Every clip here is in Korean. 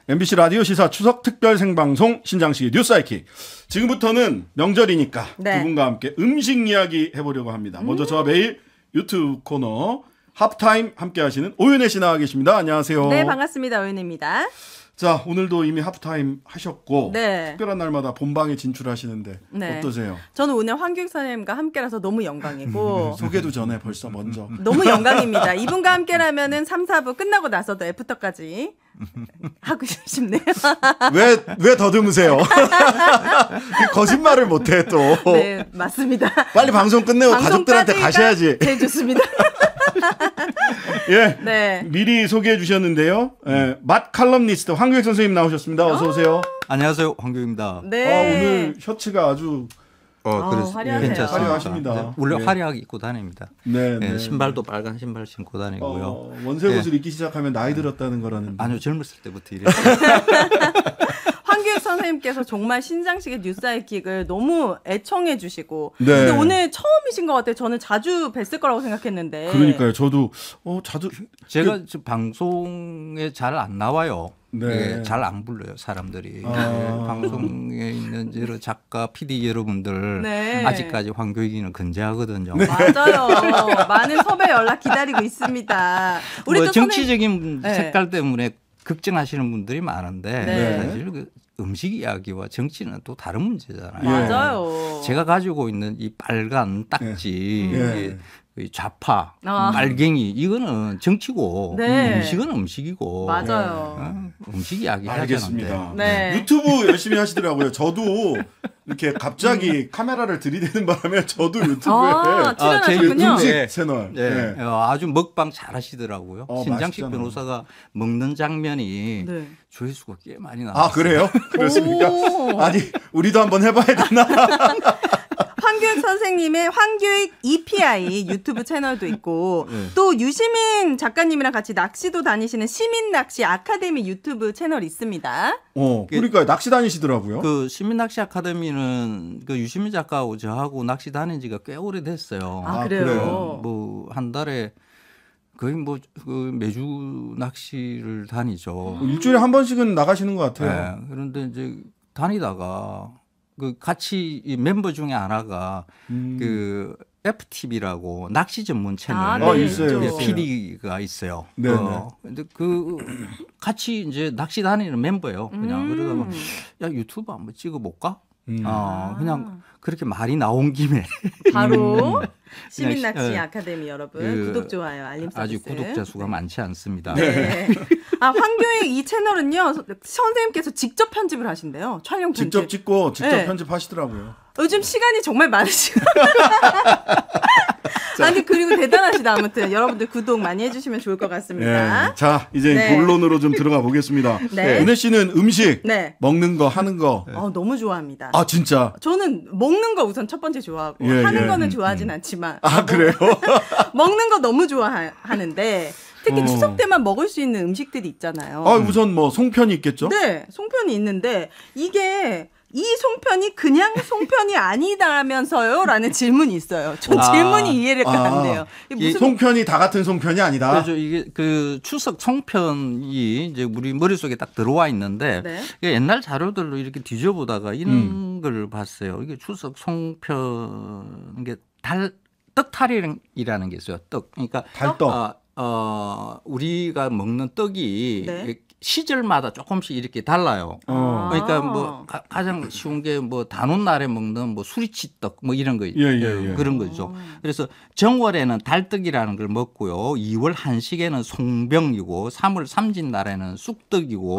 MBC 라디오 시사 추석 특별 생방송 신장식의 뉴스 사이킥. 지금부터는 명절이니까 네. 두 분과 함께 음식 이야기 해보려고 합니다. 먼저 저와 매일 유튜브 코너 하프타임 함께 하시는 오윤혜 씨 나와 계십니다. 안녕하세요. 네, 반갑습니다. 오윤혜입니다. 자, 오늘도 이미 하프타임 하셨고 네. 특별한 날마다 본방에 진출하시는데 네. 어떠세요? 저는 오늘 황교익 선생님과 함께라서 너무 영광이고 소개도 전에 벌써 먼저 너무 영광입니다. 이분과 함께라면은 3, 4부 끝나고 나서도 애프터까지 하고 싶네요. 왜 더듬으세요? 거짓말을 못해 또. 네, 맞습니다. 빨리 방송 끝내고 가족들한테 가셔야지. 제일 좋습니다. 예, 네. 미리 소개해 주셨는데요. 예, 맛 칼럼니스트 황교익 선생님 나오셨습니다. 어서 오세요. 안녕하세요, 황교익입니다. 네. 오늘 셔츠가 아주 화려하세요. 화려하십니다. 네, 원래 화려하게 입고 다닙니다. 네, 네, 신발도 빨간 신발 신고 다니고요. 원색 옷을 입기 시작하면 나이 들었다는 거라는데. 아니요, 젊었을 때부터 이랬어요. 황교익 선생님께서 정말 신장식의 뉴스하이킥을 너무 애청해 주시고 네. 근데 오늘 처음이신 것 같아요. 저는 자주 뵀을 거라고 생각했는데. 그러니까요. 저도 자주 제가 방송에 잘 안 나와요. 네. 잘 안 불러요, 사람들이. 방송에 있는 여러 작가, PD 여러분들 네. 아직까지 황교익이는 건재하거든요. 네. 맞아요. 많은 섭외 연락 기다리고 있습니다. 우리 뭐 또 정치적인 색깔 때문에 걱정하시는 분들이 많은데 네. 사실 그 음식 이야기와 정치는 또 다른 문제잖아요. 맞아요. 제가 가지고 있는 이 빨간 딱지, 이 좌파, 빨갱이 이거는 정치고 네. 음식은 음식이고 맞아요. 음식 이야기 알겠습니다. 네. 유튜브 열심히 하시더라고요. 저도 이렇게 갑자기 카메라를 들이대는 바람에 저도 유튜브에 출연하셨군요. 음식 채널 네. 아주 먹방 잘하시더라고요. 신장식 맛있잖아요. 변호사가 먹는 장면이 네. 조회수가 꽤 많이 나왔어요. 아, 그래요? 그렇습니까? 아니, 우리도 한번 해봐야 되나? 황교익 선생님의 황교익 EPI 유튜브 채널도 있고 또 유시민 작가님이랑 같이 낚시도 다니시는 시민낚시 아카데미 유튜브 채널 있습니다. 그러니까 낚시 다니시더라고요. 그 시민낚시 아카데미는 그 유시민 작가하고 저하고 낚시 다닌 지가 꽤 오래됐어요. 아, 그래요? 뭐 한 달에 거의 그 매주 낚시를 다니죠. 일주일에 한 번씩은 나가시는 것 같아요. 네, 그런데 이제 다니다가 그 같이 이 멤버 중에 하나가 그 FTV라고 낚시 전문 채널 있어요. PD가 있어요. 네. 근데 그 같이 이제 낚시 다니는 멤버예요. 그냥 그러다가 야 유튜브 한번 찍어볼까? 그냥 그렇게 말이 나온 김에 바로 시민낚시 아카데미 여러분 구독 좋아요 알림 서비스. 아직 구독자 수가 많지 않습니다. 네. 황교익 이 채널은요 선생님께서 직접 편집을 하신대요. 촬영 편집. 직접 찍고 직접 편집하시더라고요. 요즘 시간이 정말 많으시고. 아니 그리고 대단하시다. 아무튼 여러분들 구독 많이 해주시면 좋을 것 같습니다. 네. 자 이제 본론으로 좀 들어가 보겠습니다. 은혜 씨는 음식 먹는 거 하는 거 너무 좋아합니다. 아 진짜? 저는 먹는 거 우선 첫 번째 좋아하고 하는 거는 좋아하진 않지만 그래요? 먹는 거 너무 좋아하는데 특히 추석 때만 먹을 수 있는 음식들이 있잖아요. 우선 뭐 송편이 있겠죠? 네, 송편이 있는데 이게 이 송편이 그냥 송편이 아니다면서요? 라는 질문이 있어요. 전 질문이 이해가 안 돼요. 무슨 송편이 다 같은 송편이 아니다. 그렇죠. 이게 그 추석 송편이 이제 우리 머릿속에 딱 들어와 있는데 옛날 자료들로 이렇게 뒤져보다가 이런 걸 봤어요. 이게 추석 송편 이게 떡탈이라는 게 있어요. 떡. 그러니까 달떡. 우리가 먹는 떡이 시절마다 조금씩 이렇게 달라요. 그러니까 뭐 가장 쉬운 게 뭐 단오날에 먹는 뭐 수리치떡 뭐 이런 거 그런 거죠. 그래서 정월에는 달떡이라는 걸 먹고요. 2월 한식에는 송병이고 3월 삼진날에는 쑥떡이고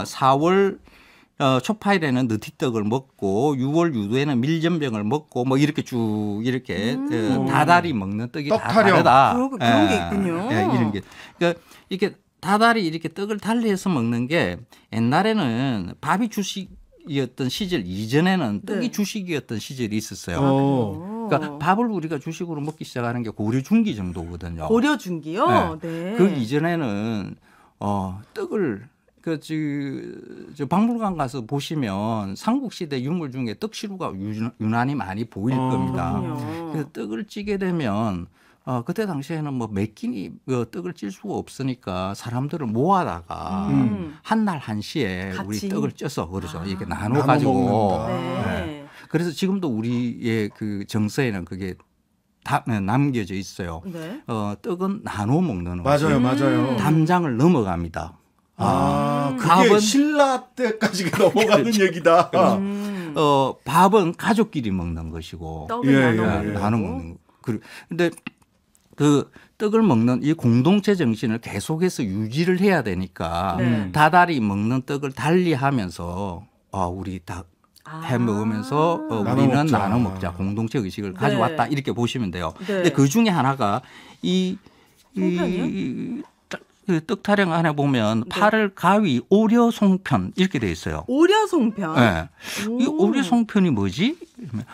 4월 초파일에는 느티떡을 먹고 6월 유도에는 밀전병을 먹고 뭐 이렇게 쭉 이렇게 다달이 먹는 떡이 다 다르다. 그런 게 있군요. 이런 게 그러니까 이렇게 다달이 이렇게 떡을 달리해서 먹는 게 옛날에는 밥이 주식이었던 시절 이전에는 떡이 주식이었던 시절이 있었어요. 그러니까 밥을 우리가 주식으로 먹기 시작하는 게 고려 중기 정도거든요. 고려 중기요? 네. 그 이전에는 떡을 저 박물관 가서 보시면 삼국시대 유물 중에 떡시루가 유난히 많이 보일 겁니다. 그래서 떡을 찌게 되면 그때 당시에는 뭐 몇 끼니 떡을 찔 수가 없으니까 사람들을 모아다가 한날 한시에 같이? 우리 떡을 쪄서 그러죠. 이렇게 나눠가지고. 네. 그래서 지금도 우리의 그 정서에는 그게 남겨져 있어요. 네. 떡은 나눠 먹는 맞아요, 맞아요. 담장을 넘어갑니다. 그게 밥은 신라 때까지 넘어가는 그렇죠. 얘기다. 밥은 가족끼리 먹는 것이고 떡을 나눠 먹는. 그런데 그 떡을 먹는 이 공동체 정신을 계속해서 유지를 해야 되니까 다달이 먹는 떡을 달리하면서 우리 다 해 먹으면서 우리는 나눠 먹자 공동체 의식을 가져왔다 이렇게 보시면 돼요. 네. 근데 그 중에 하나가 이 떡 타령 안에 보면 팔을 가위 오려송편 이렇게 돼 있어요. 오려송편. 네. 이 오려송편이 뭐지?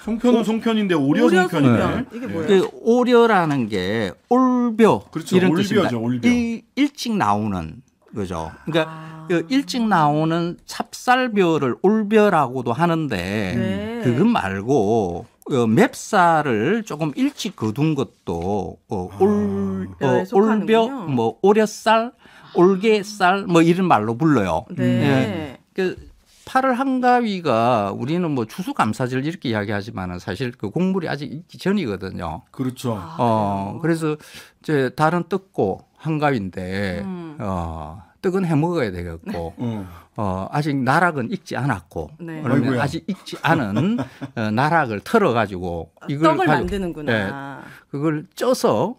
송편은 송편인데 오려송편이네. 이게 뭐예요? 그 오려라는 게 올벼 그렇죠. 이런 올벼죠, 뜻입니다. 올벼. 일찍 나오는 거죠. 그러니까 일찍 나오는 찹쌀벼를 올벼라고도 하는데 그것 말고 맵쌀을 조금 일찍 거둔 것도 올벼, 뭐 오려쌀, 올게쌀 뭐 이런 말로 불러요. 네. 그 팔을 한가위가 우리는 뭐 추수감사절 이렇게 이야기하지만은 사실 그 곡물이 아직 있기 전이거든요. 그렇죠. 그래서 이제 다른 떡고 한가위인데 떡은 해 먹어야 되겠고 아직 나락은 익지 않았고 그러면 아이고야. 아직 익지 않은 나락을 털어 가지고 이걸 떡을 만드는구나. 그걸 쪄서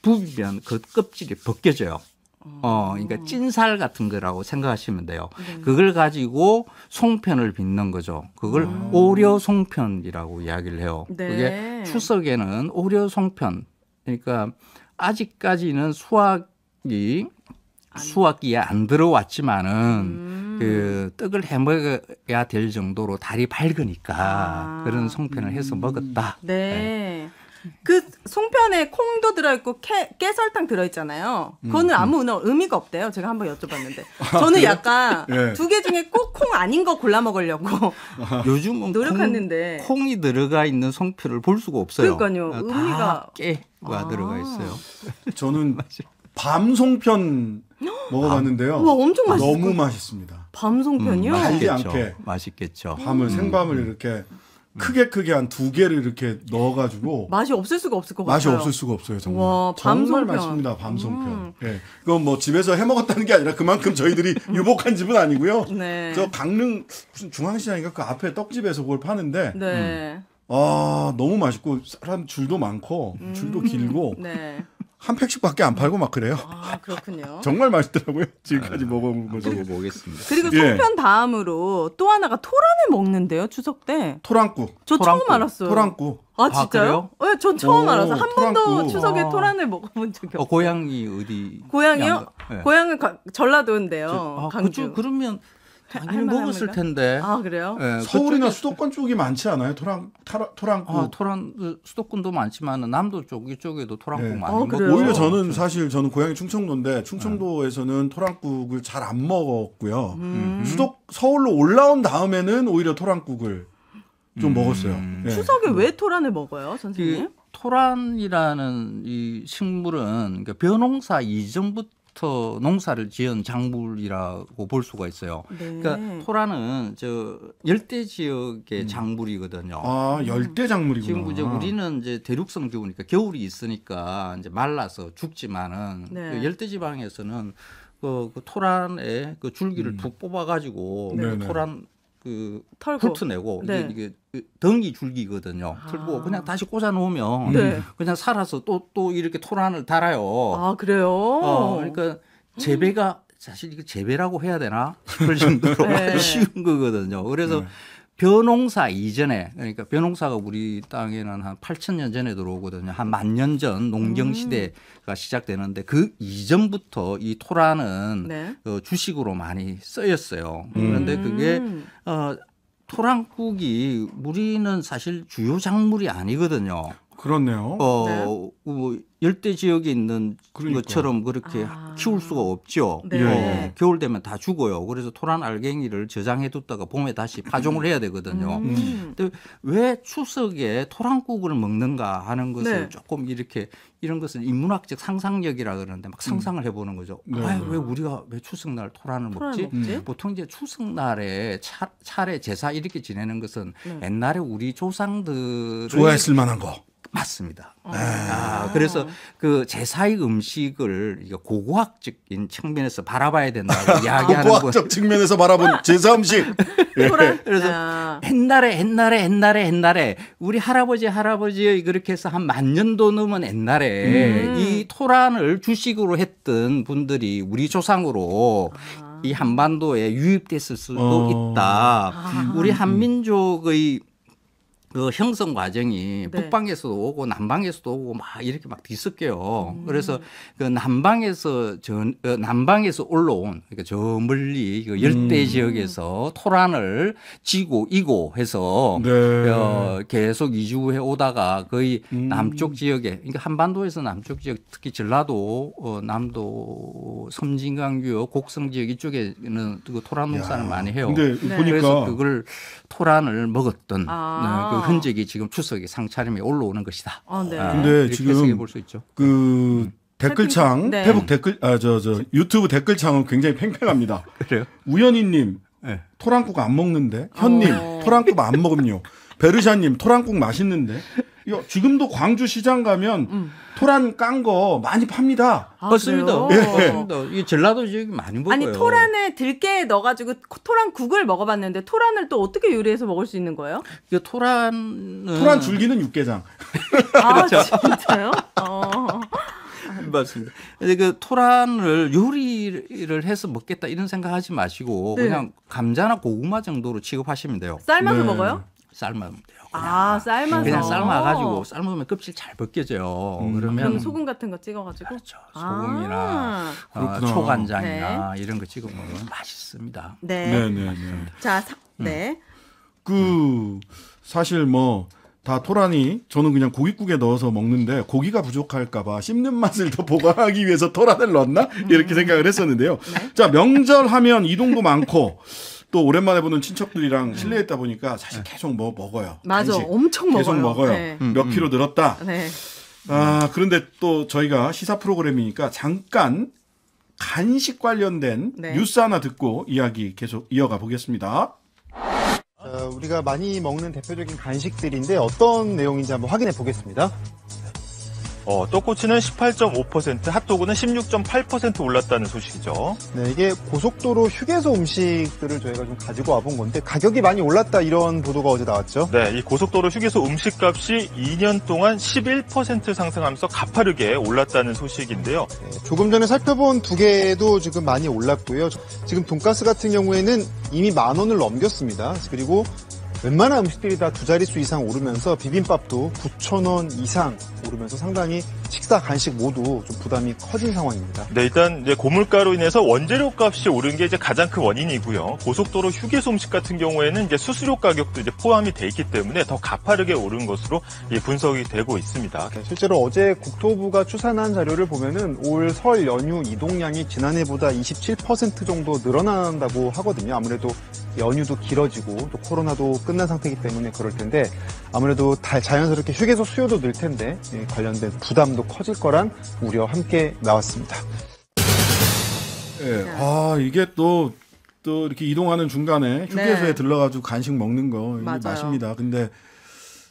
부비면 그 껍질이 벗겨져요. 그러니까 찐살 같은 거라고 생각하시면 돼요. 그걸 가지고 송편을 빚는 거죠. 그걸 오려송편이라고 이야기를 해요. 그게 추석에는 오려송편. 그러니까 아직까지는 수확기에 안 들어왔지만은 그 떡을 해 먹어야 될 정도로 달이 밝으니까 그런 송편을 해서 먹었다. 네. 그 송편에 콩도 들어있고 깨설탕 들어있잖아요. 그거는 아무 의미가 없대요. 제가 한번 여쭤봤는데. 저는 약간 두 개 중에 꼭 콩 아닌 거 골라 먹으려고 요즘은 노력했는데 콩이 들어가 있는 송편을 볼 수가 없어요. 그러니까요. 의미가 깨가 들어가 있어요. 저는 밤송편 먹어봤는데요. 우와, 엄청 맛있어요. 너무 맛있습니다. 밤송편이요? 달지 않게 맛있겠죠. 밤을 생밤을 이렇게 크게 한 2개를 이렇게 넣어가지고 맛이 없을 수가 없을 것 맛이 같아요. 없을 수가 없어요. 정말. 와, 정말 밤송편. 맛있습니다. 밤송편. 예. 그건 뭐 집에서 해 먹었다는 게 아니라 그만큼 저희들이 유복한 집은 아니고요. 네. 저 강릉 무슨 중앙시장인가 그 앞에 떡집에서 그걸 파는데 네. 너무 맛있고 사람 줄도 많고 줄도 길고 네. 한 팩씩밖에 안 팔고 막 그래요. 그렇군요. 정말 맛있더라고요. 지금까지 먹어본 거 중에. 먹어보겠습니다. 그리고 송편 다음으로 또 하나가 토란을 먹는데요, 추석 때. 토랑국. 저 처음 알았어요. 토랑국. 진짜요? 네, 전 처음 알았어요. 한 번도 토랑국. 추석에 토란을 먹어본 적이 없어요. 고향이 어디? 고향이요? 네. 고향은 전라도인데요. 강주. 그러면 당연히 할만합니까? 먹었을 텐데. 그래요? 네, 서울이나 수도권 쪽이 많지 않아요? 토랑국. 수도권도 많지만 남도 쪽 이쪽에도 토랑국 네. 많이 먹고. 그래요? 오히려 저는 고향이 충청도인데 충청도에서는 토랑국을 잘 안 먹었고요. 서울로 올라온 다음에는 오히려 토랑국을 좀 먹었어요. 네. 추석에 왜 토란을 먹어요, 선생님? 토란이라는 이 식물은 그러니까 벼농사 이전부터 농사를 지은 작물이라고 볼 수가 있어요. 네. 그러니까 토란은 저 열대 지역의 작물이거든요. 열대 작물이구나. 지금 이제 우리는 이제 대륙성 기후니까 겨울이 있으니까 이제 말라서 죽지만은 그 열대 지방에서는 그 토란의 그 줄기를 툭 뽑아가지고 토란 그 훑어내고 이게 덩이 줄기거든요. 털고 그냥 다시 꽂아 놓으면 그냥 살아서 또 이렇게 토란을 달아요. 그래요? 그러니까 재배가 사실 이거 재배라고 해야 되나 싶을 정도로 쉬운 거거든요. 그래서 벼농사 이전에 그러니까 벼농사가 우리 땅에는 한 8,000년 전에 들어오거든요. 한 10,000년 전 농경 시대가 시작되는데 그 이전부터 이 토란은 주식으로 많이 쓰였어요. 그런데 그게 토란국이 우리는 사실 주요 작물이 아니거든요. 그렇네요. 뭐 열대 지역에 있는 것처럼 그렇게 키울 수가 없죠. 네. 겨울 되면 다 죽어요. 그래서 토란 알갱이를 저장해뒀다가 봄에 다시 파종을 해야 되거든요. 근데 왜 추석에 토란국을 먹는가 하는 것을 네. 조금 이렇게 이런 것은 인문학적 상상력이라 그러는데 막 상상을 해보는 거죠. 네. 왜 우리가 왜 추석날 토란을 먹지? 보통 이제 추석날에 차례 제사 이렇게 지내는 것은 옛날에 우리 조상들이 좋아했을 만한 거. 맞습니다. 그래서 그 제사의 음식을 고고학적인 측면에서 바라봐야 된다고 이야기하는 건 고고학적 측면에서 바라본 제사 음식. 그래서 옛날에 우리 할아버지의 그렇게 해서 한 1000년도 넘은 옛날에 이 토란을 주식으로 했던 분들이 우리 조상으로 이 한반도에 유입됐을 수도 있다. 우리 한민족의 그 형성 과정이 북방에서도 오고 남방에서도 오고 막 이렇게 막 뒤섞여요. 그래서 그 남방에서 올라온 그러니까 저 멀리 그 열대 지역에서 토란을 지고 이고 해서 계속 이주해 오다가 거의 남쪽 지역에 그러니까 한반도에서 남쪽 지역 특히 전라도 남도 섬진강규 곡성 지역 이쪽에는 그 토란 농사를 많이 해요. 근데 보니까 그래서 그걸 토란을 먹었던 그 흔적이 지금 추석에 상차림에 올라오는 것이다. 근데 지금 볼 수 있죠. 그 댓글창, 페북 댓글, 유튜브 댓글창은 굉장히 팽팽합니다. 그래요? 우연희님, 토란국 안 먹는데? 현님, 토란국 안 먹음요. 베르샤님, 토란국 맛있는데? 지금도 광주 시장 가면 토란 깐 거 많이 팝니다. 맞습니다. 맞습니다. 이 전라도 지역이 많이 먹어요. 아니 토란을 들깨에 넣어가지고 토란국을 먹어봤는데 토란을 또 어떻게 요리해서 먹을 수 있는 거예요? 토란 줄기는 육개장. 그렇죠. 진짜요? 맞습니다. 근데 그 토란을 요리를 해서 먹겠다 이런 생각하지 마시고 그냥 감자나 고구마 정도로 취급하시면 돼요. 삶아서 먹어요? 삶으면 돼요. 삶아서. 그냥 삶아가지고 삶으면 껍질 잘 벗겨져요. 그럼 소금 같은 거 찍어가지고. 그렇죠. 소금이나 초간장이나 이런 거 찍어 먹으면 맛있습니다. 네. 자, 사실 다 토란이 저는 그냥 고깃국에 넣어서 먹는데 고기가 부족할까봐 씹는 맛을 더 보강하기 위해서 토란을 넣었나 이렇게 생각을 했었는데요. 자, 명절하면 이동도 많고. 또 오랜만에 보는 친척들이랑 실내에 있다 보니까 사실 계속 먹어요. 맞아, 간식. 엄청 먹어요. 계속 먹어요. 네. 몇 킬로 늘었다. 네. 그런데 또 저희가 시사 프로그램이니까 잠깐 간식 관련된 뉴스 하나 듣고 이야기 계속 이어가 보겠습니다. 우리가 많이 먹는 대표적인 간식들인데 어떤 내용인지 한번 확인해 보겠습니다. 떡꼬치는 18.5%, 핫도그는 16.8% 올랐다는 소식이죠. 네, 이게 고속도로 휴게소 음식들을 저희가 좀 가지고 와본 건데 가격이 많이 올랐다 이런 보도가 어제 나왔죠. 네, 이 고속도로 휴게소 음식값이 2년 동안 11% 상승하면서 가파르게 올랐다는 소식인데요. 네, 조금 전에 살펴본 두 개도 지금 많이 올랐고요. 지금 돈가스 같은 경우에는 이미 10,000원을 넘겼습니다. 그리고 웬만한 음식들이 다 두 자릿수 이상 오르면서 비빔밥도 9,000원 이상 오르면서 상당히 식사, 간식 모두 좀 부담이 커진 상황입니다. 네, 일단 이제 고물가로 인해서 원재료 값이 오른 게 이제 가장 큰 원인이고요. 고속도로 휴게소 음식 같은 경우에는 이제 수수료 가격도 이제 포함이 돼 있기 때문에 더 가파르게 오른 것으로 분석이 되고 있습니다. 네, 실제로 어제 국토부가 추산한 자료를 보면은 올 설 연휴 이동량이 지난해보다 27% 정도 늘어난다고 하거든요. 아무래도 연휴도 길어지고 또 코로나도 끝난 상태이기 때문에 그럴 텐데 아무래도 자연스럽게 휴게소 수요도 늘 텐데 관련된 부담도 커질 거란 우려 함께 나왔습니다. 네. 이게 또 이렇게 이동하는 중간에 휴게소에 들러가지고 간식 먹는 거 맛입니다. 근데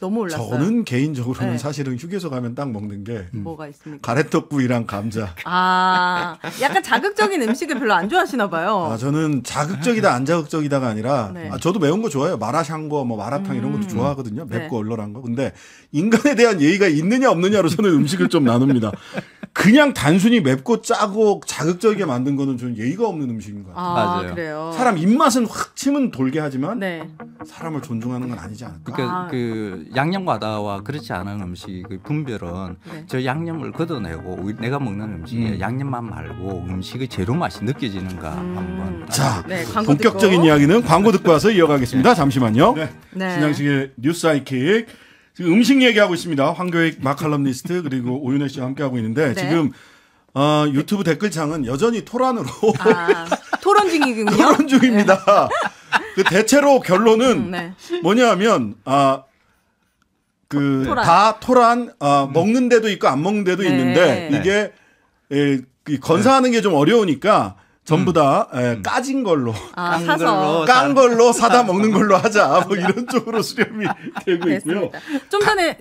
너무 올랐어요. 저는 개인적으로는 사실은 휴게소 가면 딱 먹는 게 뭐가 있습니까? 가래떡구이랑 감자. 약간 자극적인 음식을 별로 안 좋아하시나 봐요. 저는 자극적이다 안 자극적이다가 아니라 저도 매운 거 좋아해요. 마라샹궈, 마라탕 이런 것도 좋아하거든요. 맵고 얼얼한 거. 근데 인간에 대한 예의가 있느냐 없느냐로 저는 음식을 좀 나눕니다. 그냥 단순히 맵고 짜고 자극적이게 만든 거는 저는 예의가 없는 음식인 것 같아요. 맞아요. 그래요. 사람 입맛은 확 치면 돌게 하지만 사람을 존중하는 건 아니지 않을까. 그러니까 그 양념과다와 그렇지 않은 음식의 분별은 저 양념을 걷어내고 내가 먹는 음식에 양념만 말고 음식의 재료 맛이 느껴지는가 한번. 자, 본격적인 이야기는 광고 듣고 와서 이어가겠습니다. 잠시만요. 신장식의 뉴스 하이킥. 지금 음식 얘기하고 있습니다. 황교익 마칼럼니스트 그리고 오윤혜 씨와 함께하고 있는데 네. 지금 유튜브 댓글창은 여전히 토란으로 토론 중이군요. 토론 중입니다. 그 대체로 결론은 뭐냐면 다 토란 먹는 데도 있고 안 먹는 데도 있는데 이게 건사하는 게 좀 어려우니까 전부 다 까진 걸로 깐 걸로 사다 먹는 걸로 하자 뭐 이런 쪽으로 수렴이 되고 있고요. 좀 전에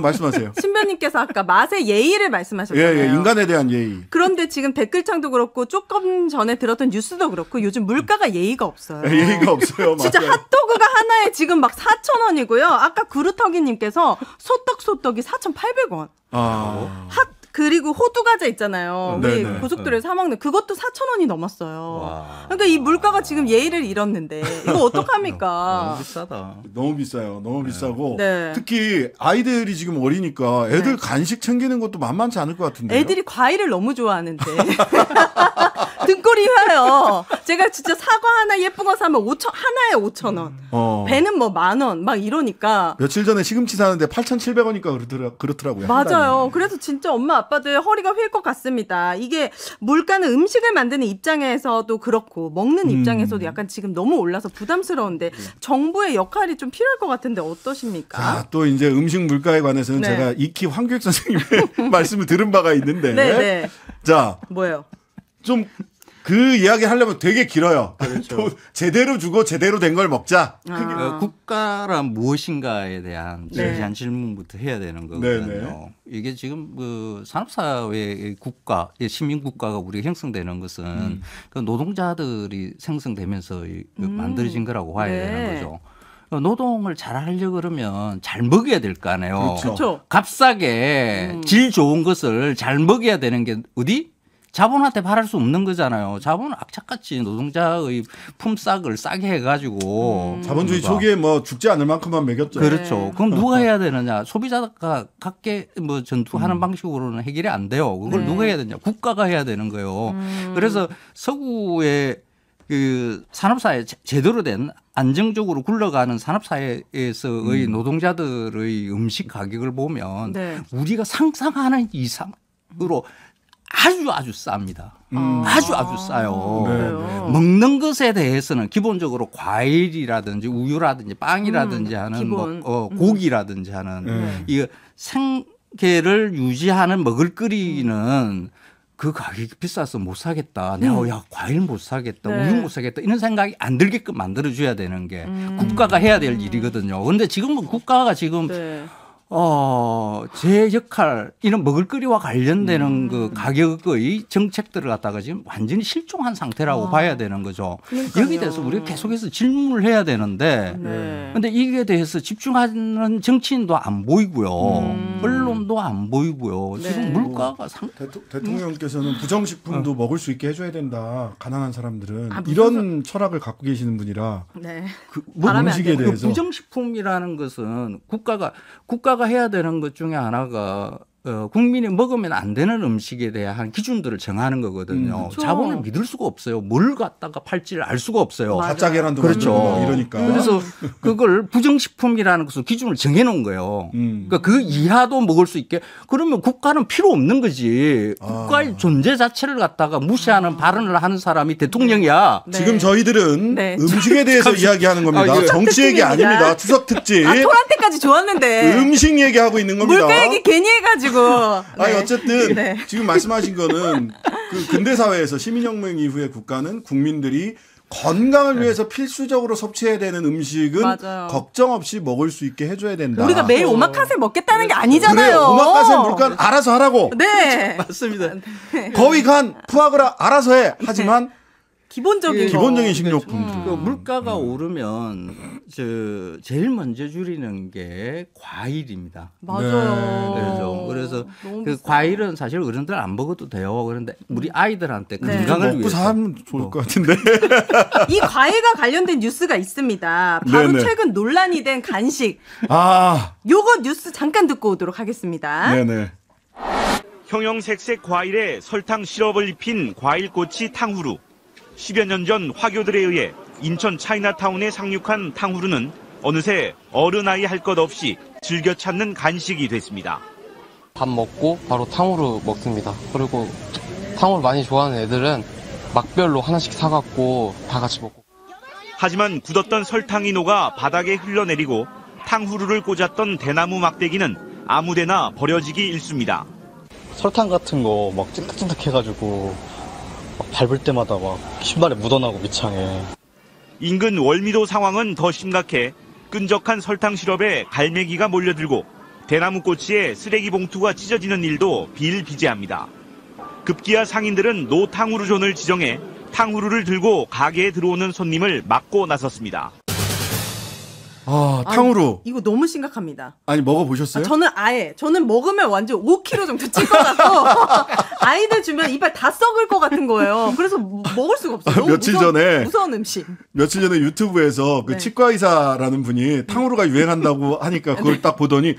말씀하세요. 신변님께서 아까 맛의 예의를 말씀하셨잖아요. 예, 인간에 대한 예의. 그런데 지금 댓글창도 그렇고 조금 전에 들었던 뉴스도 그렇고 요즘 물가가 예의가 없어요. 예의가 없어요. 진짜 맞아요. 핫도그가 하나에 지금 막 4,000원이고요. 아까 그루터기님께서 소떡이 4,800원. 그리고 호두 과자 있잖아요. 우리 고속도로에 사 먹는 그것도 4,000원이 넘었어요. 와. 그러니까 이 물가가 지금 예의를 잃었는데 이거 어떡합니까? 너무 비싸다. 너무 비싸요. 너무 비싸고 특히 아이들이 지금 어리니까 애들 간식 챙기는 것도 만만치 않을 것 같은데요. 애들이 과일을 너무 좋아하는데 등골이 휘어요. 제가 진짜 사과 하나 예쁜 거 사면 하나에 5,000원. 배는 뭐 10,000원 막 이러니까. 며칠 전에 시금치 사는데 8,700원이니까 그렇더라고요. 맞아요. 그래서 진짜 엄마 아빠들 허리가 휠 것 같습니다. 이게 물가는 음식을 만드는 입장에서도 그렇고 먹는 입장에서도 약간 지금 너무 올라서 부담스러운데 정부의 역할이 좀 필요할 것 같은데 어떠십니까? 자, 또 이제 음식 물가에 관해서는 제가 익히 황교익 선생님의 말씀을 들은 바가 있는데 자, 뭐예요? 좀 그 이야기 하려면 되게 길어요. 또 제대로 주고 제대로 된 걸 먹자. 국가란 무엇인가에 대한 진지한 질문부터 해야 되는 거거든요. 이게 지금 그 산업사회의 국가, 시민 국가가 우리가 형성되는 것은 그 노동자들이 생성되면서 만들어진 거라고 봐야 되는 거죠. 노동을 잘 하려고 그러면 잘 먹여야 될 거 아니에요. 그렇죠. 값싸게 질 좋은 것을 잘 먹여야 되는 게 어디? 자본한테 바랄 수 없는 거잖아요. 자본은 악착같이 노동자의 품삯을 싸게 해가지고. 자본주의 초기에 뭐 죽지 않을 만큼만 먹였죠. 그렇죠. 그럼 누가 해야 되느냐. 소비자가 각계 뭐 전투하는 방식으로는 해결이 안 돼요. 그걸 누가 해야 되냐. 국가가 해야 되는 거예요. 그래서 서구의 그 산업사회 제대로 된 안정적으로 굴러가는 산업사회에서의 노동자들의 음식 가격을 보면 우리가 상상하는 이상으로 아주 쌉니다. 아주 싸요. 먹는 것에 대해서는 기본적으로 과일이라든지 우유라든지 빵이라든지 하는 고기라든지 하는 이 생계를 유지하는 먹을거리는 그 가격이 비싸서 못 사겠다. 내가 과일 못 사겠다. 우유 못 사겠다. 이런 생각이 안 들게끔 만들어줘야 되는 게 국가가 해야 될 일이거든요. 그런데 지금은 국가가 지금 제 역할, 이런 먹을거리와 관련되는 그 가격의 정책들을 갖다가 지금 완전히 실종한 상태라고 봐야 되는 거죠. 그러니까요. 여기에 대해서 우리가 계속해서 질문을 해야 되는데, 근데 이게 대해서 집중하는 정치인도 안 보이고요. 언론도 안 보이고요. 지금 물가가 대통령께서는 부정식품도 먹을 수 있게 해줘야 된다. 가난한 사람들은. 이런 철학을 갖고 계시는 분이라. 음식에 대해서. 부정식품이라는 것은 국가가 해야 되는 것 중에 하나가 국민이 먹으면 안 되는 음식에 대한 기준들을 정하는 거거든요. 그렇죠. 자본을 믿을 수가 없어요. 뭘 갖다가 팔지를 알 수가 없어요. 가짜 계란도 그렇죠. 이러니까. 그래서 그걸 부정식품이라는 것을 기준을 정해놓은 거예요. 그러니까 그 이하도 먹을 수 있게. 그러면 국가는 필요 없는 거지. 국가의 존재 자체를 갖다가 무시하는 발언을 하는 사람이 대통령이야. 지금 저희들은 음식에 대해서 이야기하는 겁니다. 정치 얘기 아닙니다. 추석 특집. 토란테까지 좋았는데. 음식 얘기하고 있는 겁니다. 물가 얘기 괜히 해가지고. 아니 어쨌든 지금 말씀하신 거는 그 근대 사회에서 시민혁명 이후에 국가는 국민들이 건강을 위해서 필수적으로 섭취해야 되는 음식은 걱정 없이 먹을 수 있게 해줘야 된다. 우리가 매일 오마카세 먹겠다는 게 아니잖아요. 그래요. 오마카세 물건 알아서 하라고. 네. 맞습니다. 거위 간 푸아그라 알아서 해. 하지만 기본적인 식료품. 그 물가가 오르면 제일 먼저 줄이는 게 과일입니다. 맞아요. 그래서 그 과일은 사실 어른들 안 먹어도 돼요. 그런데 우리 아이들한테 건강을 먹고 사면 좋을 것 같은데. 이 과일과 관련된 뉴스가 있습니다. 바로 최근 논란이 된 간식. 요거 뉴스 잠깐 듣고 오도록 하겠습니다. 형형색색 과일에 설탕 시럽을 입힌 과일꼬치 탕후루. 10여 년 전 화교들에 의해 인천 차이나타운에 상륙한 탕후루는 어느새 어른아이 할 것 없이 즐겨 찾는 간식이 됐습니다. 밥 먹고 바로 탕후루 먹습니다. 그리고 탕후루 많이 좋아하는 애들은 막별로 하나씩 사갖고 다 같이 먹고. 하지만 굳었던 설탕이 녹아 바닥에 흘러내리고 탕후루를 꽂았던 대나무 막대기는 아무데나 버려지기 일쑤입니다. 설탕 같은 거 막 찐득찐득해가지고 막 밟을 때마다 막 신발에 묻어나고 밑창에. 인근 월미도 상황은 더 심각해 끈적한 설탕 시럽에 갈매기가 몰려들고 대나무 꼬치에 쓰레기 봉투가 찢어지는 일도 비일비재합니다. 급기야 상인들은 노 탕후루존을 지정해 탕후루를 들고 가게에 들어오는 손님을 막고 나섰습니다. 아, 탕후루. 이거 너무 심각합니다. 아니, 먹어보셨어요? 저는 먹으면 완전 5kg 정도 찔 것 같고, 아이들 주면 이빨 다 썩을 것 같은 거예요. 그래서 먹을 수가 없어요. 너무 무서운 음식. 며칠 전에 유튜브에서 그 치과의사라는 분이 탕후루가 유행한다고 하니까 그걸 딱 보더니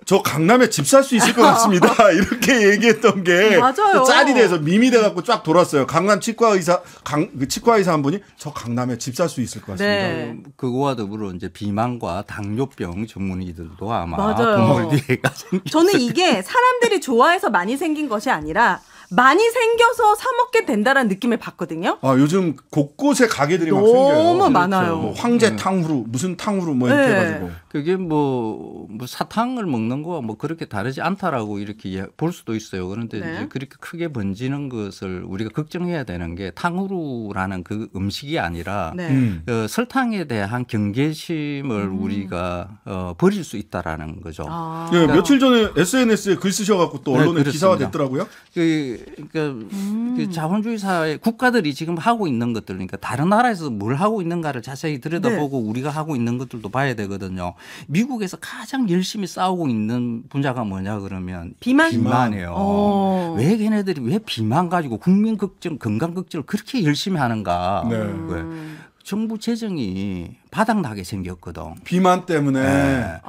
저 강남에 집 살 수 있을 것 같습니다. 이렇게 얘기했던 게 맞아요. 짤이 돼서 밈이 돼갖고 쫙 돌았어요. 강남 치과의사 한 분이 저 강남에 집 살 수 있을 것 같습니다. 네. 그거와 더불어 이제 비만과 당뇨병 전문의들도 아마 맞아요. 기회가 생길 저는 이게 사람들이 좋아해서 많이 생긴 것이 아니라 많이 생겨서 사 먹게 된다라는 느낌을 받거든요. 아, 요즘 곳곳에 가게들이 막 너무 생겨요. 너무 많아요. 뭐 황제 탕후루, 무슨 탕후루 뭐 이렇게 해가지고. 그게 뭐 사탕을 먹는 거와 뭐 그렇게 다르지 않다라고 이렇게 볼 수도 있어요. 그런데 이제 그렇게 크게 번지는 것을 우리가 걱정해야 되는 게 탕후루라는 그 음식이 아니라 설탕에 대한 경계심을 우리가 버릴 수 있다라는 거죠. 그러니까 며칠 전에 SNS에 글 쓰셔갖고 또 언론에 기사가 됐더라고요. 그러니까 그 자본주의 사회 국가들이 지금 하고 있는 것들, 그러니까 다른 나라에서 뭘 하고 있는가를 자세히 들여다보고 우리가 하고 있는 것들도 봐야 되거든요. 미국에서 가장 열심히 싸우고 있는 분야가 뭐냐 그러면 비만이에요. 왜 걔네들이 왜 비만 가지고 국민 걱정, 건강 걱정을 그렇게 열심히 하는가? 왜? 정부 재정이 바닥나게 생겼거든. 비만 때문에.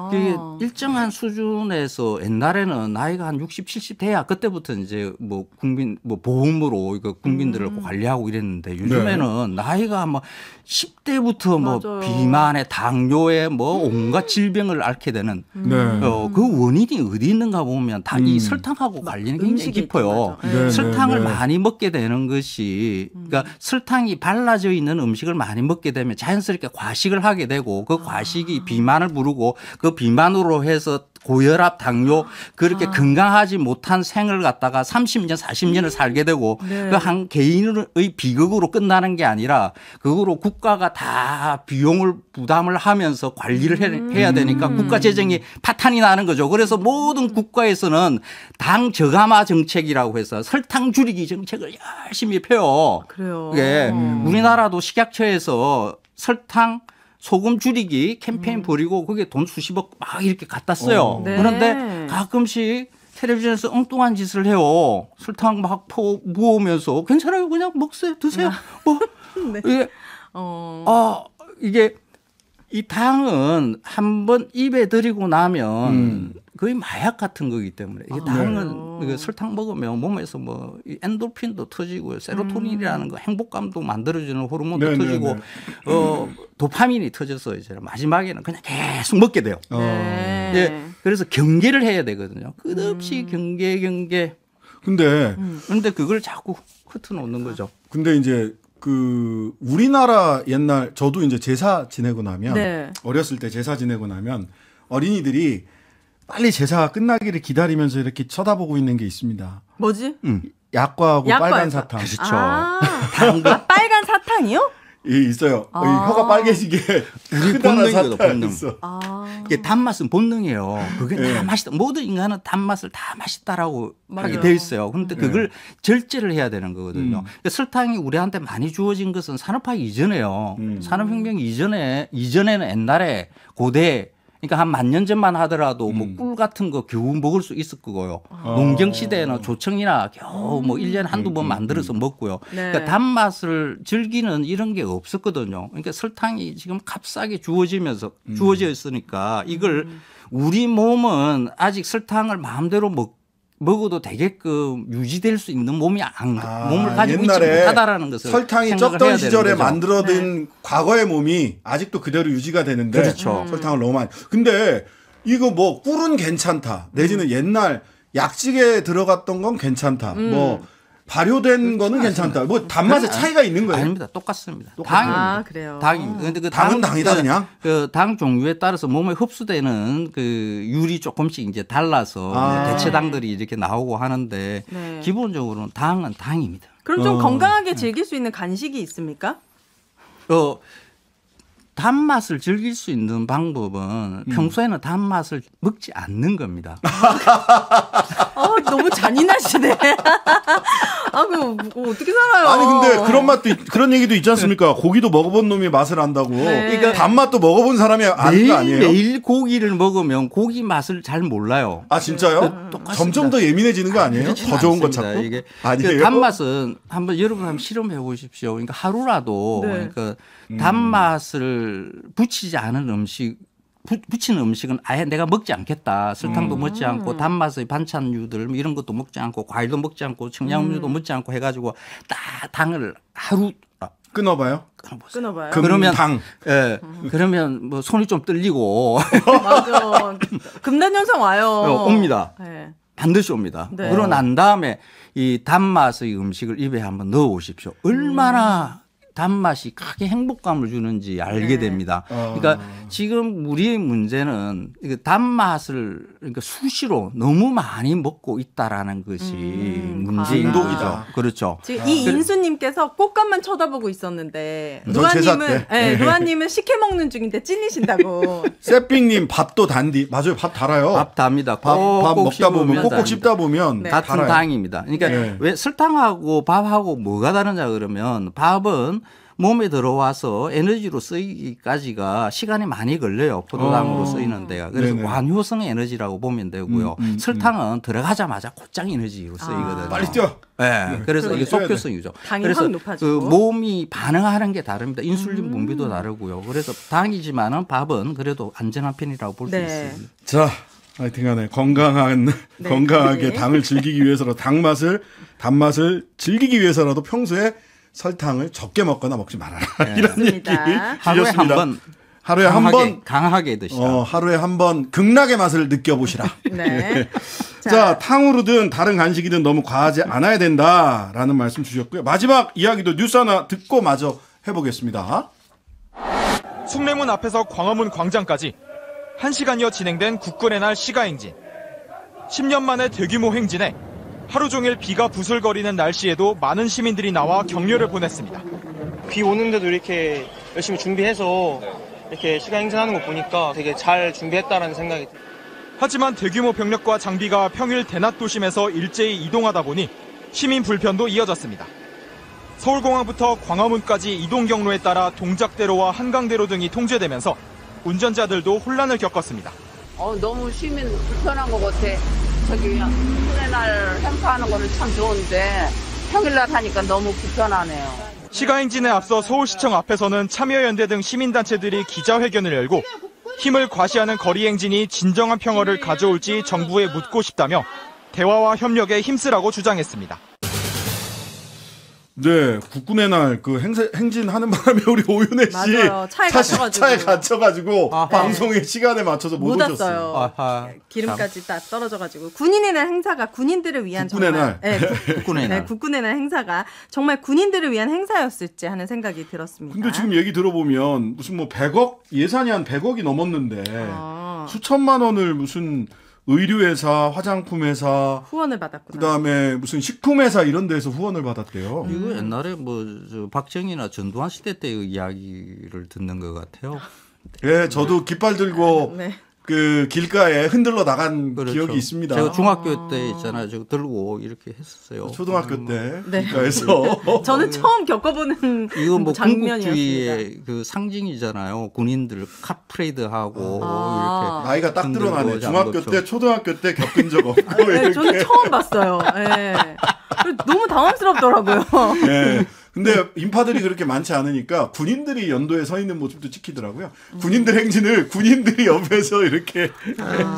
그게 일정한 수준에서 옛날에는 나이가 한 60, 70 돼야 그때부터 이제 뭐 국민 뭐 보험으로 이거 국민들을 관리하고 이랬는데 요즘에는 나이가 뭐 10대부터 뭐 비만에 당뇨에 뭐 온갖 질병을 앓게 되는 그 원인이 어디 있는가 보면 다 이 설탕하고 관련이 굉장히 깊어요. 설탕을 많이 먹게 되는 것이 그러니까 설탕이 발라져 있는 음식을 많이 먹게 되면 자연스럽게 과식을 하게 되고 그 과식이 비만을 부르고 그 비만으로 해서 고혈압, 당뇨 그렇게 건강하지 못한 생을 갖다가 30년, 40년을 살게 되고 그 한 개인의 비극으로 끝나는 게 아니라 그거로 국가가 다 비용을 부담을 하면서 관리를 해야 되니까 국가 재정이 파탄이 나는 거죠. 그래서 모든 국가에서는 당 저감화 정책이라고 해서 설탕 줄이기 정책을 열심히 펴요. 그래요. 예. 우리나라도 식약처에서 설탕 소금 줄이기 캠페인 벌이고 거기에 돈 수십억 막 이렇게 갖다 써요. 그런데 가끔씩 텔레비전에서 엉뚱한 짓을 해요. 설탕 막 부으면서 괜찮아요. 그냥 먹세요. 드세요. 뭐 이게 이게 이 당은 한번 입에 들이고 나면 거의 마약 같은 거기 때문에 이게 당은 설탕 먹으면 몸에서 뭐 엔도핀도 터지고 세로토닌이라는 거 행복감도 만들어주는 호르몬도 터지고 도파민이 터져서 이제 마지막에는 그냥 계속 먹게 돼요. 예, 그래서 경계를 해야 되거든요. 끝없이 경계. 근데 그걸 자꾸 흩어놓는 거죠. 근데 이제 그 우리나라 옛날 저도 이제 제사 지내고 나면 어렸을 때 제사 지내고 나면 어린이들이 빨리 제사가 끝나기를 기다리면서 이렇게 쳐다보고 있는 게 있습니다. 뭐지? 약과하고 빨간 사탕. 그렇죠. 빨간 사탕이요? 있어요. 혀가 빨개지게 우리 본능이거든. 있어. 이게 단맛은 본능이에요. 그게 다 맛있다. 모든 인간은 단맛을 다 맛있다라고 하게 돼 있어요. 그런데 그걸 절제를 해야 되는 거거든요. 그러니까 설탕이 우리한테 많이 주어진 것은 산업화 이전에요. 산업혁명 이전에는 옛날에 고대 그러니까 한 10,000년 전만 하더라도 뭐 꿀 같은 거 겨우 먹을 수 있을 거고요. 농경 시대에는 조청이나 겨우 뭐 1년에 한두 번 만들어서 먹고요. 그러니까 단맛을 즐기는 이런 게 없었거든요. 그러니까 설탕이 지금 값싸게 주어져 있으니까 이걸 우리 몸은 아직 설탕을 마음대로 먹어도 되게끔 유지될 수 있는 몸을 가지고 있지 못하다라는 것을 설탕이 적던 시절에 만들어진 과거의 몸이 아직도 그대로 유지가 되는데 설탕을 너무 많이. 근데 이거 뭐 꿀은 괜찮다. 내지는 옛날 약식에 들어갔던 건 괜찮다. 뭐 발효된 거는 괜찮다. 뭐 단맛의 차이가 있는 거예요? 아닙니다. 똑같습니다. 아, 그래요. 당입니다. 근데 그 당은 당이다 그냥. 그 당 종류에 따라서 몸에 흡수되는 그 율이 조금씩 이제 달라서 이제 대체당들이 이렇게 나오고 하는데 네. 기본적으로는 당은 당입니다. 그럼 좀 건강하게 즐길 수 있는 간식이 있습니까? 단맛을 즐길 수 있는 방법은 평소에는 단맛을 먹지 않는 겁니다. 너무 잔인하시네. 그럼 어떻게 살아요? 아니 근데 그런 맛도 그런 얘기도 있지 않습니까? 고기도 먹어본 놈이 맛을 안다고. 네. 그러니까 단맛도 먹어본 사람이 아는 거 아니에요? 매일 고기를 먹으면 고기 맛을 잘 몰라요. 아 진짜요? 점점 더 예민해지는 거 아니에요? 더 좋은 거 찾고? 이게 아니에요? 그 단맛은 여러분 한번 실험해 보십시오. 그러니까 하루라도 네. 그러니까 단맛을 붙이지 않은 음식. 붙이는 음식은 아예 내가 먹지 않겠다. 설탕도 먹지 않고 단맛의 반찬류들 이런 것도 먹지 않고 과일도 먹지 않고 청량음료도 먹지 않고 해가지고 딱 당을 하루 끊어봐요. 끊어봐요. 그러면 당. 예. 그러면 뭐 손이 좀 떨리고 맞아. 금단 현상 와요. 옵니다. 네. 반드시 옵니다. 네. 그러고 난 다음에 이 단맛의 음식을 입에 한번 넣어 오십시오. 얼마나 단맛이 크게 행복감을 주는지 알게 네. 됩니다. 그러니까 지금 우리의 문제는 단맛을 그러니까 수시로 너무 많이 먹고 있다라는 것이 문제인 거죠. 그렇죠. 지금 이 인수님께서 꽃감만 쳐다보고 있었는데 제사 때? 루아님은 식혜 먹는 중인데 찔리신다고. 세핑님 밥도 단디. 맞아요. 밥 달아요. 밥 답니다. 밥 먹다 보면 꼭꼭 답니다. 씹다 보면 네. 같은 달아요. 당입니다. 그러니까 네. 왜 설탕하고 밥하고 뭐가 다르냐 그러면 밥은 몸에 들어와서 에너지로 쓰이기까지가 시간이 많이 걸려요. 포도당으로 쓰이는 데가. 그래서 네네. 완효성 에너지라고 보면 되고요. 설탕은 들어가자마자 곧장 에너지로 쓰이거든요. 빨리 뛰어. 네, 그래서 이게 뛰어야 돼. 속효성이죠. 당이 그래서 확 높아지고. 그 몸이 반응하는 게 다릅니다. 인슐린 분비도 다르고요. 그래서 당이지만은 밥은 그래도 안전한 편이라고 볼 수 네. 있습니다. 자, 하여튼간에 건강하게 당을 즐기기 위해서라도 단맛을 즐기기 위해서라도 평소에 설탕을 적게 먹거나 먹지 말아라. 이런 얘기 하루에 한 번. 하루에 한 번 강하게 드시라. 하루에 한 번 극락의 맛을 느껴보시라. 네. 자, 탕후루든 다른 간식이든 너무 과하지 않아야 된다라는 말씀 주셨고요. 마지막 이야기도 뉴스 하나 듣고 마저 해보겠습니다. 숭례문 앞에서 광화문 광장까지 1시간여 진행된 국군의 날 시가행진. 10년 만에 대규모 행진에 하루 종일 비가 부슬거리는 날씨에도 많은 시민들이 나와 격려를 보냈습니다. 비 오는데도 이렇게 열심히 준비해서 이렇게 시가행진하는 거 보니까 되게 잘 준비했다라는 생각이 들어요. 하지만 대규모 병력과 장비가 평일 대낮 도심에서 일제히 이동하다 보니 시민 불편도 이어졌습니다. 서울공항부터 광화문까지 이동 경로에 따라 동작대로와 한강대로 등이 통제되면서 운전자들도 혼란을 겪었습니다. 너무 시민 불편한 것 같아. 저기 국군의 날 행사하는 거는 참 좋은데 평일날 하니까 너무 불편하네요. 시가행진에 앞서 서울시청 앞에서는 참여연대 등 시민단체들이 기자회견을 열고 힘을 과시하는 거리행진이 진정한 평화를 가져올지 정부에 묻고 싶다며 대화와 협력에 힘쓰라고 주장했습니다. 네, 국군의 날 그 행진하는 바람에 우리 오윤혜 씨 맞아요. 차에 갇혀가지고 방송의 시간에 맞춰서 못 오셨어요. 아하, 기름까지 딱 떨어져가지고 군인의 날 행사가 군인들을 위한 국군의 정말 날. 국군의 날. 국군의 날 행사가 정말 군인들을 위한 행사였을지 하는 생각이 들었습니다. 근데 지금 얘기 들어보면 무슨 뭐 100억 예산이 한 100억이 넘었는데 수천만 원을 무슨 의류회사, 화장품회사 후원을 받았구나. 그다음에 무슨 식품회사 이런 데서 후원을 받았대요. 이거 옛날에 뭐 박정희나 전두환 시대 때의 이야기를 듣는 것 같아요. 네, 저도 깃발 들고 네. 그 길가에 흔들러 나간 그렇죠. 기억이 있습니다. 제가 중학교 때 있잖아요. 저 들고 이렇게 했었어요. 초등학교 때 네. 길가에서 저는 처음 겪어보는 이거 뭐 장면이었습니다. 군국주의의 그 상징이잖아요. 군인들 카프레이드하고 이렇게 나이가 딱 드러나네. 장갑 중학교 때, 초등학교 때 겪은 적 없고 네, 저는 처음 봤어요. 네. 너무 당황스럽더라고요. 네. 근데 인파들이 그렇게 많지 않으니까 군인들이 연도에 서 있는 모습도 찍히더라고요. 군인들 행진을 군인들이 옆에서 이렇게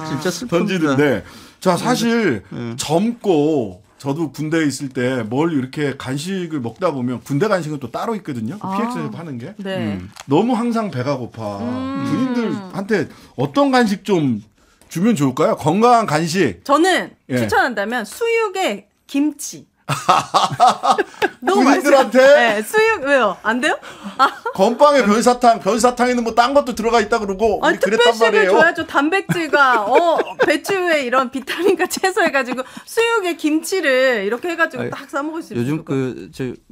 진짜 던지는데 자 사실 젊고 저도 군대에 있을 때 뭘 이렇게 간식을 먹다 보면 군대 간식은 또 따로 있거든요. PX에서 파는 게 네. 너무 항상 배가 고파. 군인들한테 어떤 간식 좀 주면 좋을까요? 건강한 간식. 저는 추천한다면 수육에 김치. 너무 군인들한테? 네, 수육 왜요? 안 돼요? 건빵에 변사탕에는 뭐 딴 것도 들어가 있다 그러고 우리 그랬단 말이에요. 줘야죠. 단백질과 배추에 이런 비타민과 채소 해가지고 수육에 김치를 이렇게 해가지고 딱 싸 먹을 수 있어요.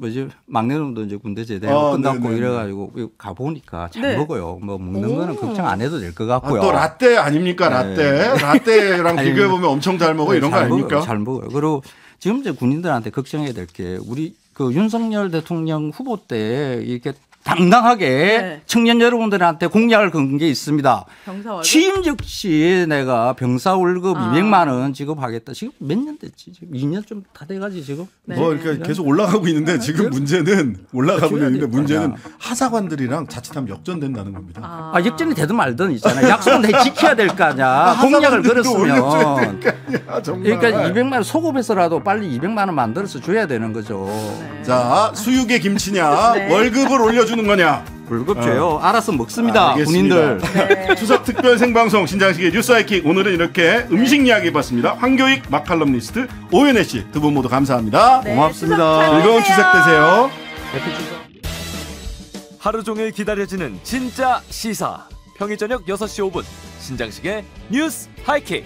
요즘 막내놈도 이제 군대 제대하고 끝났고 이래가지고 가 보니까 잘 먹어요. 뭐 먹는 거는 걱정 안 해도 될 것 같고요. 또 라떼 아닙니까? 라떼랑 비교해 보면 엄청 잘 먹어 이런 거 아닙니까? 잘 먹어요. 그리고 지금 이제 군인들한테 걱정해야 될 게 우리 그 윤석열 대통령 후보 때 이렇게 당당하게 청년 여러분들한테 공약을 건 게 있습니다. 취임 즉시 내가 병사 월급 200만 원 지급하겠다. 지금 몇 년 됐지? 지금 2년 좀 다 돼가지 지금. 뭐 이렇게 계속 올라가고 있는데 지금 문제는 문제는 하사관들이랑 자칫하면 역전된다는 겁니다. 역전이 되든 말든 있잖아요. 약속은 지켜야 될 거 아니야. 공약을 걸었으면. 그러니까 200만 원 소급해서라도 빨리 200만 원 만들어서 줘야 되는 거죠. 자, 수육에 김치냐, 월급을 올려주는 거냐. 월급 줘요. 알아서 먹습니다. 군인들. 추석 특별 생방송 신장식의 뉴스 하이킥 오늘은 이렇게 음식 이야기 해봤습니다. 황교익 마칼럼니스트 오윤혜 씨 두 분 모두 감사합니다. 고맙습니다. 즐거운 추석 되세요. 하루 종일 기다려지는 진짜 시사. 평일 저녁 6시 5분 신장식의 뉴스 하이킥.